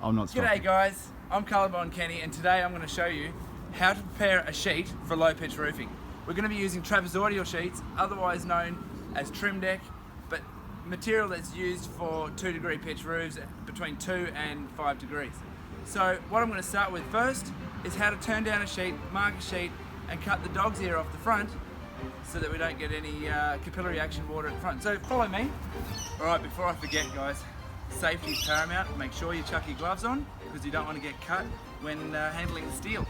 I'm not smoking. G'day guys, I'm Colorbond Kenny, and today I'm going to show you how to prepare a sheet for low pitch roofing. We're going to be using trapezoidal sheets, otherwise known as trim deck, but material that's used for 2 degree pitch roofs between 2 and 5 degrees. So what I'm going to start with first is how to turn down a sheet, mark a sheet, and cut the dog's ear off the front so that we don't get any capillary action water at the front. So follow me. Alright, before I forget guys, safety is paramount. Make sure you chuck your gloves on because you don't want to get cut when handling the steel.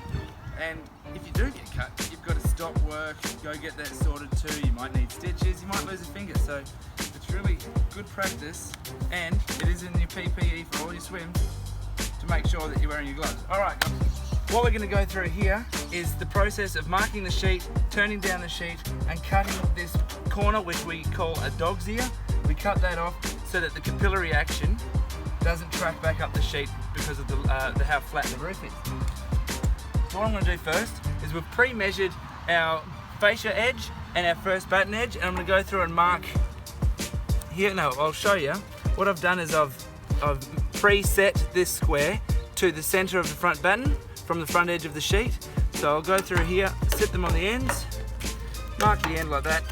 And if you do get cut, you've got to stop work, go get that sorted too. You might need stitches, you might lose a finger. So it's really good practice, and it is in your PPE for all your swims to make sure that you're wearing your gloves. Alright guys, what we're going to go through here is the process of marking the sheet, turning down the sheet, and cutting this corner, which we call a dog's ear. We cut that off so that the capillary action doesn't track back up the sheet because of the how flat the roof is. So what I'm going to do first is we've pre-measured our fascia edge and our first batten edge, and I'm going to go through and mark here. No, I'll show you. What I've done is I've pre-set this square to the center of the front batten from the front edge of the sheet. So I'll go through here, sit them on the ends, mark the end like that.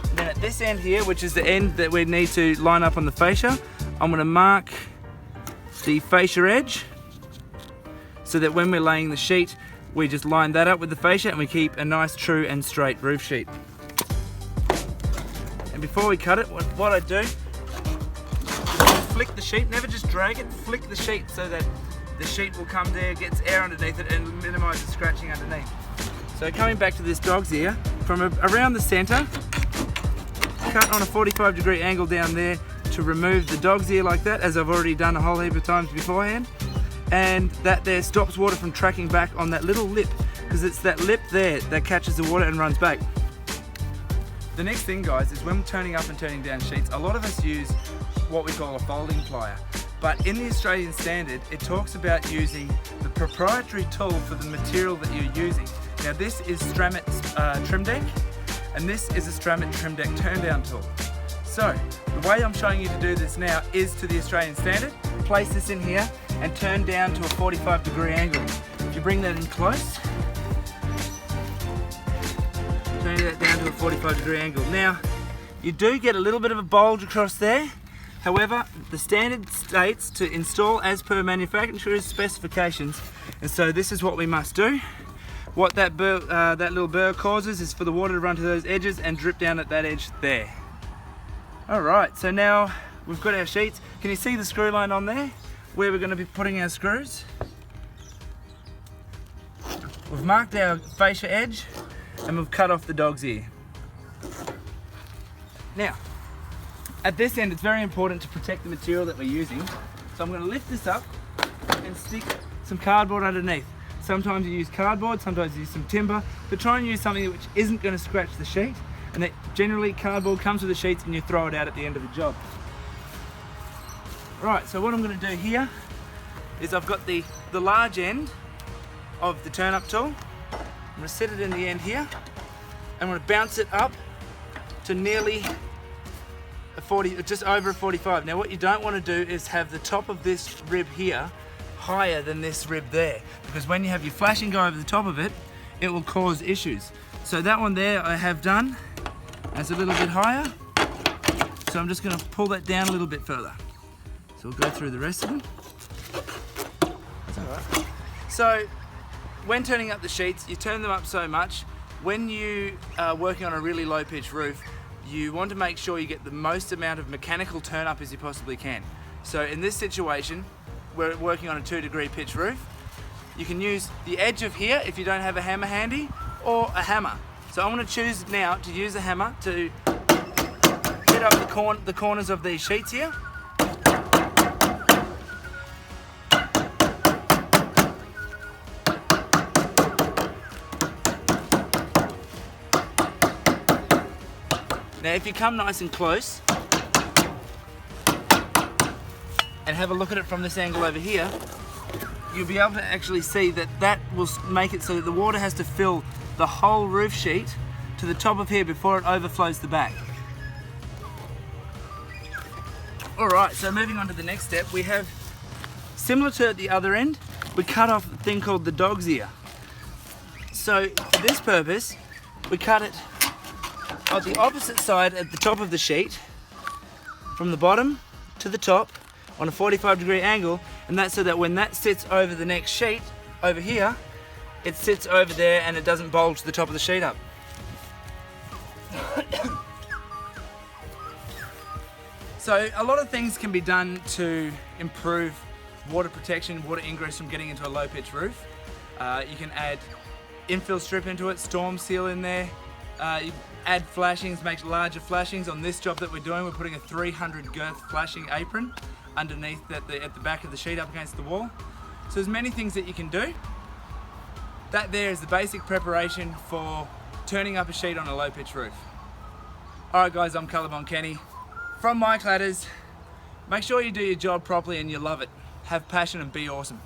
And then at this end here, which is the end that we need to line up on the fascia, I'm going to mark the fascia edge so that when we're laying the sheet, we just line that up with the fascia and we keep a nice, true and straight roof sheet. And before we cut it, what I do, flick the sheet, never just drag it, flick the sheet so that the sheet will come there, gets air underneath it and minimises scratching underneath. So coming back to this dog's ear, from around the centre, cut on a 45 degree angle down there to remove the dog's ear like that, as I've already done a whole heap of times beforehand. And that there stops water from tracking back on that little lip, because it's that lip there that catches the water and runs back. The next thing guys is when turning up and turning down sheets, a lot of us use what we call a folding plier. But in the Australian standard, it talks about using the proprietary tool for the material that you're using. Now this is Stramit Trim Deck, and this is a Stramit Trim Deck turn down tool. So the way I'm showing you to do this now is to the Australian standard. Place this in here and turn down to a 45 degree angle. If you bring that in close, turn that down to a 45 degree angle. Now, you do get a little bit of a bulge across there. However, the standard states to install as per manufacturer's specifications, and so this is what we must do. What that little burr causes is for the water to run to those edges and drip down at that edge there. Alright, so now we've got our sheets. Can you see the screw line on there, where we're going to be putting our screws? We've marked our fascia edge and we've cut off the dog's ear. Now, at this end it's very important to protect the material that we're using, so I'm going to lift this up and stick some cardboard underneath. Sometimes you use cardboard, sometimes you use some timber, but try and use something which isn't going to scratch the sheet, and that generally cardboard comes with the sheets and you throw it out at the end of the job. Right, so what I'm going to do here is I've got the large end of the turn up tool. I'm going to set it in the end here. I'm going to bounce it up to nearly a 40, just over a 45. Now what you don't want to do is have the top of this rib here higher than this rib there, because when you have your flashing go over the top of it, it will cause issues. So that one there I have done as a little bit higher. So I'm just going to pull that down a little bit further. So we'll go through the rest of them. That's all right. So when turning up the sheets, you turn them up so much. When you are working on a really low pitch roof, you want to make sure you get the most amount of mechanical turn up as you possibly can. So in this situation, we're working on a 2 degree pitch roof. You can use the edge of here if you don't have a hammer handy, or a hammer. So I'm going to choose now to use a hammer to hit up the corners of these sheets here. Now if you come nice and close and have a look at it from this angle over here, you'll be able to actually see that that will make it so that the water has to fill the whole roof sheet to the top of here before it overflows the back. Alright, so moving on to the next step, we have, similar to at the other end, we cut off a thing called the dog's ear. So for this purpose, we cut it on the opposite side at the top of the sheet, from the bottom to the top on a 45-degree angle, and that's so that when that sits over the next sheet, over here, it sits over there and it doesn't bulge the top of the sheet up. So a lot of things can be done to improve water protection, water ingress from getting into a low pitch roof. You can add infill strip into it, storm seal in there. You add flashings, make larger flashings. On this job that we're doing, we're putting a 300 girth flashing apron underneath at the back of the sheet up against the wall. So there's many things that you can do. That there is the basic preparation for turning up a sheet on a low pitch roof. Alright guys, I'm Colorbond Kenny from MyCladders. Make sure you do your job properly and you love it. Have passion and be awesome.